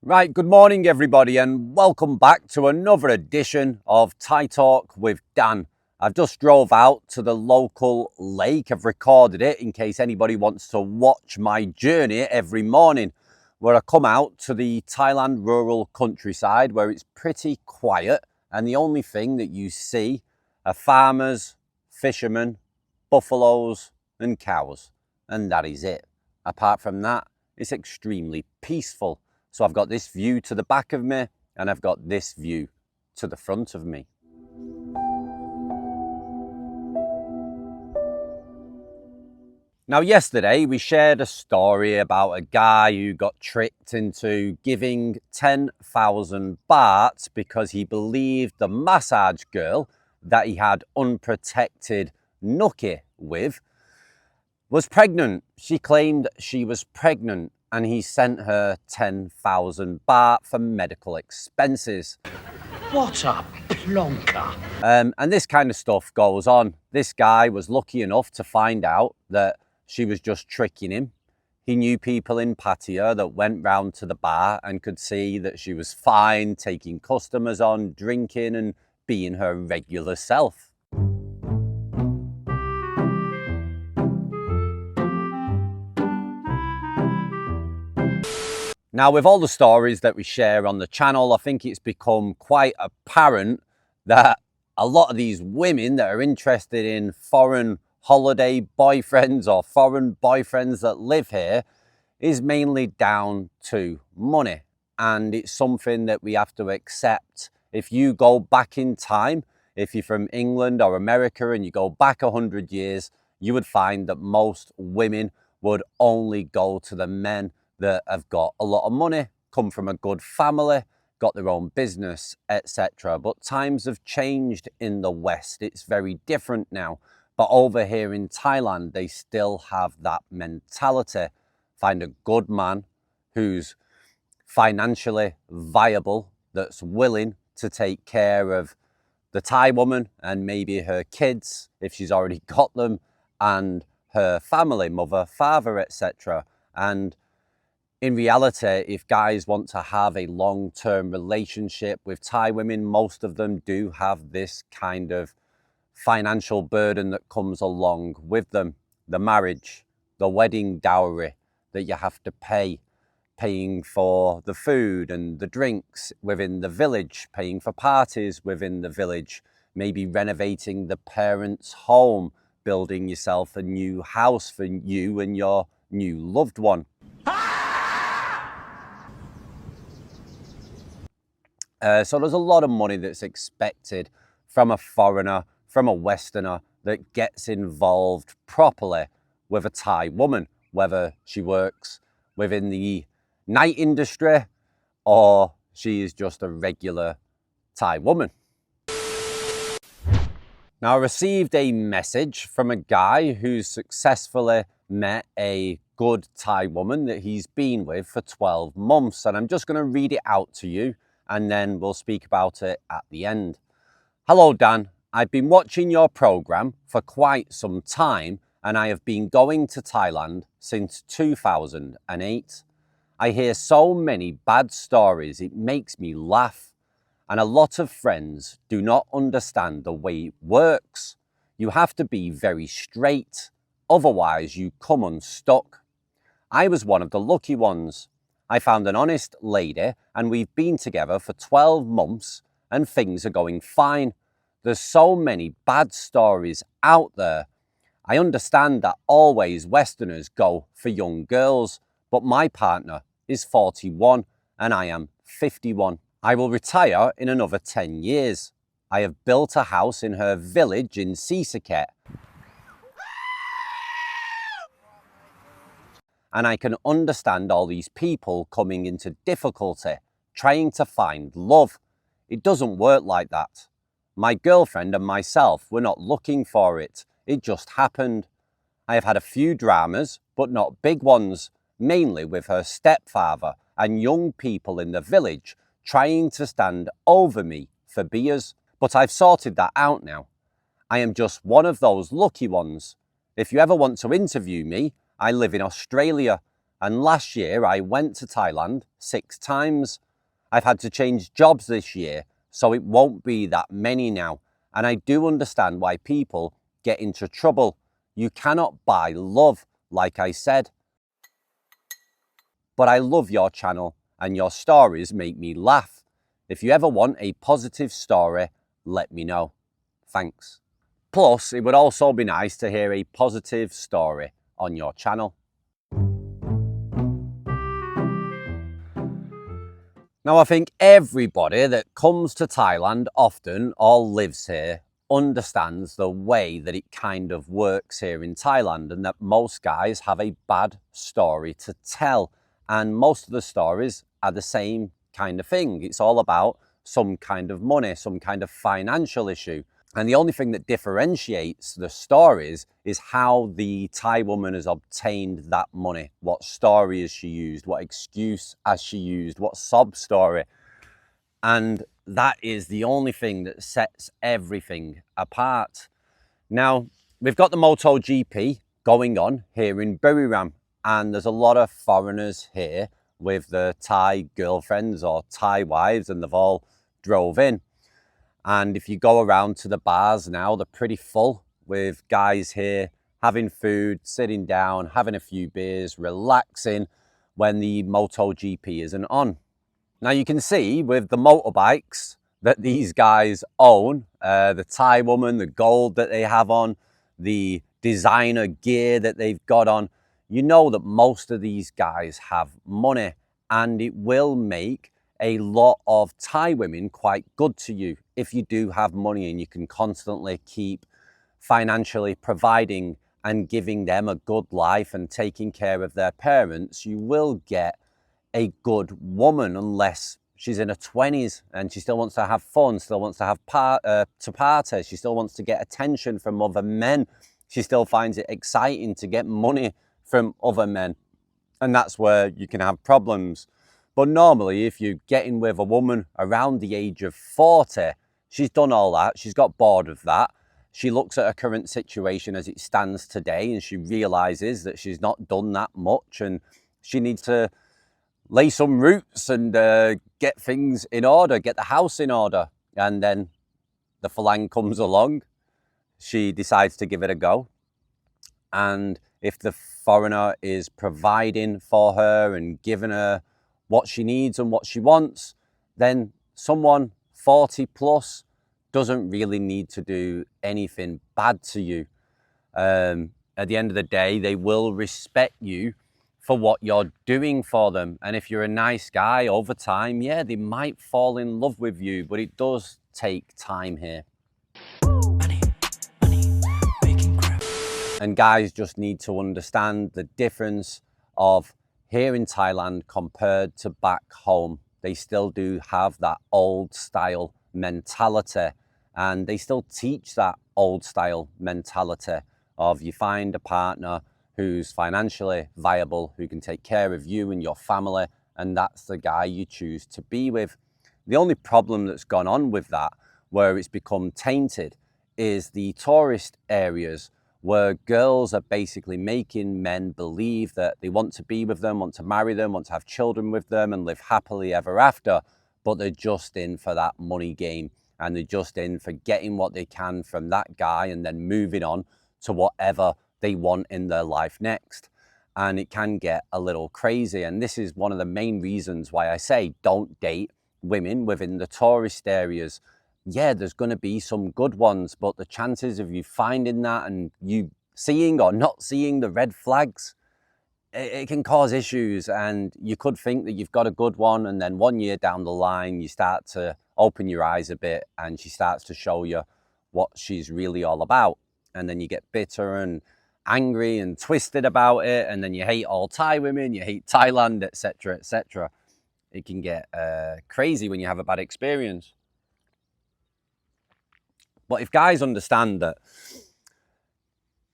Right, good morning everybody and welcome back to another edition of Thai Talk with Dan. I've just drove out to the local lake. I've recorded it in case anybody wants to watch my journey every morning, where I come out to the Thailand rural countryside where it's pretty quiet and the only thing that you see are farmers, fishermen, buffaloes and cows, and that is it. Apart from that, it's extremely peaceful. So I've got this view to the back of me and I've got this view to the front of me. Now, yesterday we shared a story about a guy who got tricked into giving 10,000 baht because he believed the massage girl that he had unprotected nookie with was pregnant. She claimed she was pregnant and he sent her 10,000 baht for medical expenses. What a plonker. And this kind of stuff goes on. This guy was lucky enough to find out that she was just tricking him. He knew people in Pattaya that went round to the bar and could see that she was fine, taking customers on, drinking and being her regular self. Now, with all the stories that we share on the channel, I think it's become quite apparent that a lot of these women that are interested in foreign holiday boyfriends or foreign boyfriends that live here is mainly down to money. And it's something that we have to accept. If you go back in time, if you're from England or America and you go back 100 years, you would find that most women would only go to the men that have got a lot of money, come from a good family, got their own business, etc. But times have changed in the West. It's very different now. But over here in Thailand, they still have that mentality. Find a good man who's financially viable, that's willing to take care of the Thai woman and maybe her kids, if she's already got them, and her family, mother, father, etc. And in reality, if guys want to have a long-term relationship with Thai women, most of them do have this kind of financial burden that comes along with them. The marriage, the wedding dowry that you have to pay, paying for the food and the drinks within the village, paying for parties within the village, maybe renovating the parents' home, building yourself a new house for you and your new loved one. So there's a lot of money that's expected from a foreigner, from a Westerner that gets involved properly with a Thai woman, whether she works within the night industry or she is just a regular Thai woman. Now, I received a message from a guy who's successfully met a good Thai woman that he's been with for 12 months. And I'm just going to read it out to you and then we'll speak about it at the end. Hello, Dan. I've been watching your program for quite some time and I have been going to Thailand since 2008. I hear so many bad stories, it makes me laugh. And a lot of friends do not understand the way it works. You have to be very straight, otherwise you come unstuck. I was one of the lucky ones. I found an honest lady and we've been together for 12 months and things are going fine. There's so many bad stories out there. I understand that always Westerners go for young girls, but my partner is 41 and I am 51. I will retire in another 10 years. I have built a house in her village in Sisaket. And I can understand all these people coming into difficulty, trying to find love. It doesn't work like that. My girlfriend and myself were not looking for it. It just happened. I have had a few dramas, but not big ones, mainly with her stepfather and young people in the village trying to stand over me for beers. But I've sorted that out now. I am just one of those lucky ones. If you ever want to interview me, I live in Australia. And last year I went to Thailand 6 times. I've had to change jobs this year, so it won't be that many now. And I do understand why people get into trouble. You cannot buy love, like I said. But I love your channel and your stories make me laugh. If you ever want a positive story, let me know. Thanks. Plus, it would also be nice to hear a positive story on your channel. Now, I think everybody that comes to Thailand often or lives here understands the way that it kind of works here in Thailand, and that most guys have a bad story to tell. And most of the stories are the same kind of thing. It's all about some kind of money, some kind of financial issue. And the only thing that differentiates the stories is how the Thai woman has obtained that money. What story has she used? What excuse has she used? What sob story? And that is the only thing that sets everything apart. Now, we've got the MotoGP going on here in Buriram, and there's a lot of foreigners here with the Thai girlfriends or Thai wives, and they've all drove in. And if you go around to the bars now, they're pretty full with guys here having food, sitting down, having a few beers, relaxing when the MotoGP isn't on. Now you can see with the motorbikes that these guys own, the Thai woman, the gold that they have on, the designer gear that they've got on, you know that most of these guys have money, and it will make a lot of Thai women quite good to you. If you do have money and you can constantly keep financially providing and giving them a good life and taking care of their parents, you will get a good woman, unless she's in her 20s and she still wants to have fun, still wants to have to party, she still wants to get attention from other men, she still finds it exciting to get money from other men, and that's where you can have problems. But normally, if you're getting with a woman around the age of 40, she's done all that, she's got bored of that, she looks at her current situation as it stands today and she realizes that she's not done that much and she needs to lay some roots and get things in order, get the house in order. And then the Falang comes along, she decides to give it a go. And if the foreigner is providing for her and giving her what she needs and what she wants, then someone 40 plus doesn't really need to do anything bad to you. At the end of the day, they will respect you for what you're doing for them. And if you're a nice guy over time, yeah, they might fall in love with you, but it does take time here. And guys just need to understand the difference of here in Thailand compared to back home. They still do have that old style mentality, and they still teach that old style mentality of you find a partner who's financially viable, who can take care of you and your family, and that's the guy you choose to be with. The only problem that's gone on with that, where it's become tainted, is the tourist areas, where girls are basically making men believe that they want to be with them, want to marry them, want to have children with them and live happily ever after, but they're just in for that money game, and they're just in for getting what they can from that guy and then moving on to whatever they want in their life next. And it can get a little crazy, and this is one of the main reasons why I say don't date women within the tourist areas. Yeah, there's going to be some good ones, but the chances of you finding that and you seeing or not seeing the red flags, it can cause issues. And you could think that you've got a good one, and then 1 year down the line you start to open your eyes a bit and she starts to show you what she's really all about, and then you get bitter and angry and twisted about it, and then you hate all Thai women, you hate Thailand, etc., etc. It can get crazy when you have a bad experience. But if guys understand that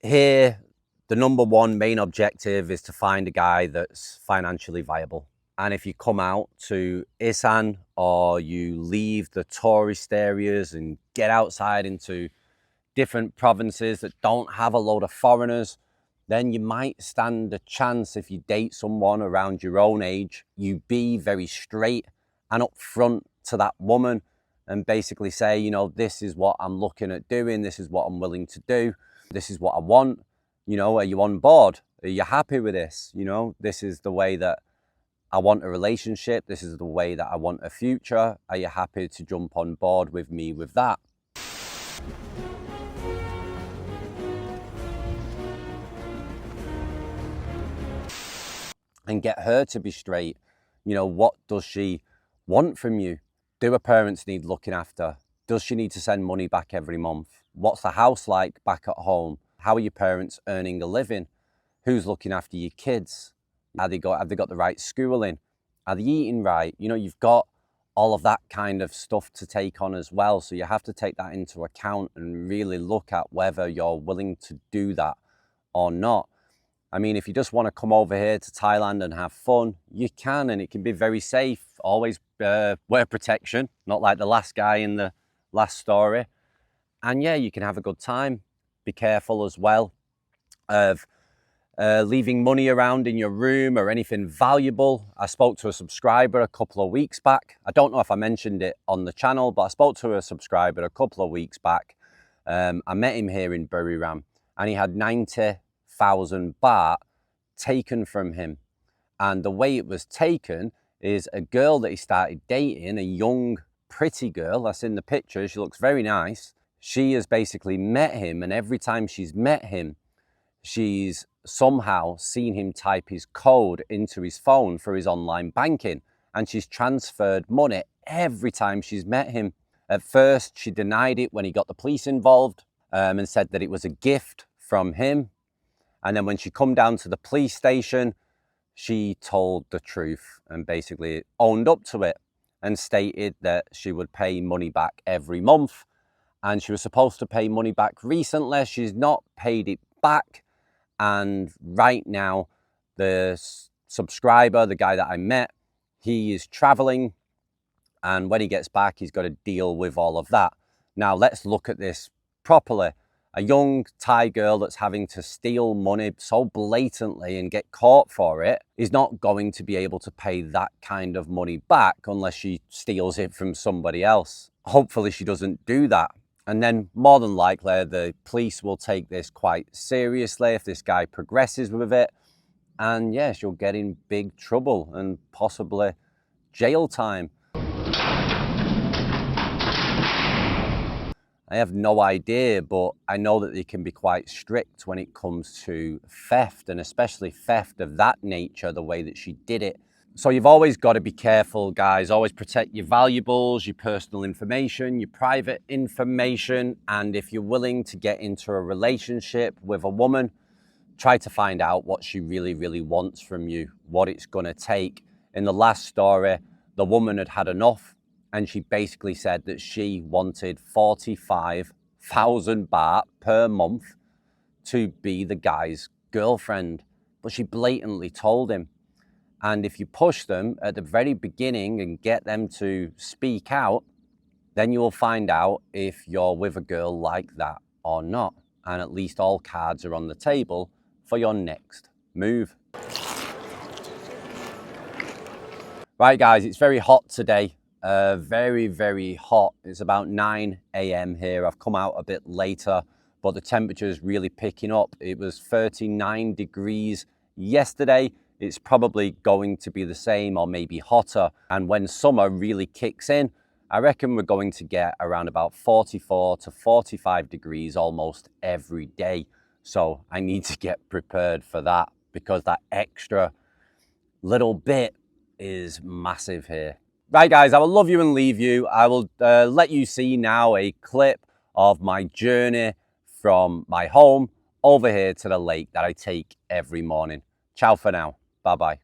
here, the number one main objective is to find a guy that's financially viable. And if you come out to Isan or you leave the tourist areas and get outside into different provinces that don't have a load of foreigners, then you might stand a chance if you date someone around your own age. You be very straight and upfront to that woman and basically say, you know, this is what I'm looking at doing, this is what I'm willing to do, this is what I want. You know, are you on board? Are you happy with this? You know, this is the way that I want a relationship, this is the way that I want a future. Are you happy to jump on board with me with that? And get her to be straight. You know, what does she want from you? Do her parents need looking after? Does she need to send money back every month? What's the house like back at home? How are your parents earning a living? Who's looking after your kids? Have they got the right schooling? Are they eating right? You know, you've got all of that kind of stuff to take on as well. So you have to take that into account and really look at whether you're willing to do that or not. I mean, if you just want to come over here to Thailand and have fun, you can, and it can be very safe. Always wear protection, not like the last guy in the last story. And yeah, you can have a good time. Be careful as well of leaving money around in your room or anything valuable. I spoke to a subscriber a couple of weeks back. I don't know if I mentioned it on the channel, but I spoke to a subscriber a couple of weeks back. I met him here in Buriram, and he had 90,000 baht taken from him. And the way it was taken is a girl that he started dating, a young, pretty girl that's in the picture. She looks very nice. She has basically met him, and every time she's met him, she's somehow seen him type his code into his phone for his online banking, and she's transferred money every time she's met him. At first, she denied it when he got the police involved and said that it was a gift from him. And then when she come down to the police station, she told the truth and basically owned up to it and stated that she would pay money back every month. And she was supposed to pay money back recently. She's not paid it back. And right now, the subscriber, the guy that I met, he is traveling. And when he gets back, he's got to deal with all of that. Now, let's look at this properly. A young Thai girl that's having to steal money so blatantly and get caught for it is not going to be able to pay that kind of money back unless she steals it from somebody else. Hopefully she doesn't do that. And then more than likely, the police will take this quite seriously if this guy progresses with it. And yes, you'll get in big trouble and possibly jail time. I have no idea, but I know that they can be quite strict when it comes to theft, and especially theft of that nature, the way that she did it. So you've always got to be careful, guys. Always protect your valuables, your personal information, your private information. And if you're willing to get into a relationship with a woman, try to find out what she really, really wants from you, what it's going to take. In the last story, the woman had had enough. And she basically said that she wanted 45,000 baht per month to be the guy's girlfriend. But she blatantly told him. And if you push them at the very beginning and get them to speak out, then you will find out if you're with a girl like that or not. And at least all cards are on the table for your next move. Right, guys, it's very hot today. Very, very hot. It's about 9 a.m. here. I've come out a bit later, but the temperature is really picking up. It was 39 degrees yesterday. It's probably going to be the same or maybe hotter. And when summer really kicks in, I reckon we're going to get around about 44 to 45 degrees almost every day. So I need to get prepared for that because that extra little bit is massive here. Right, guys, I will love you and leave you. I will let you see now a clip of my journey from my home over here to the lake that I take every morning. Ciao for now. Bye-bye.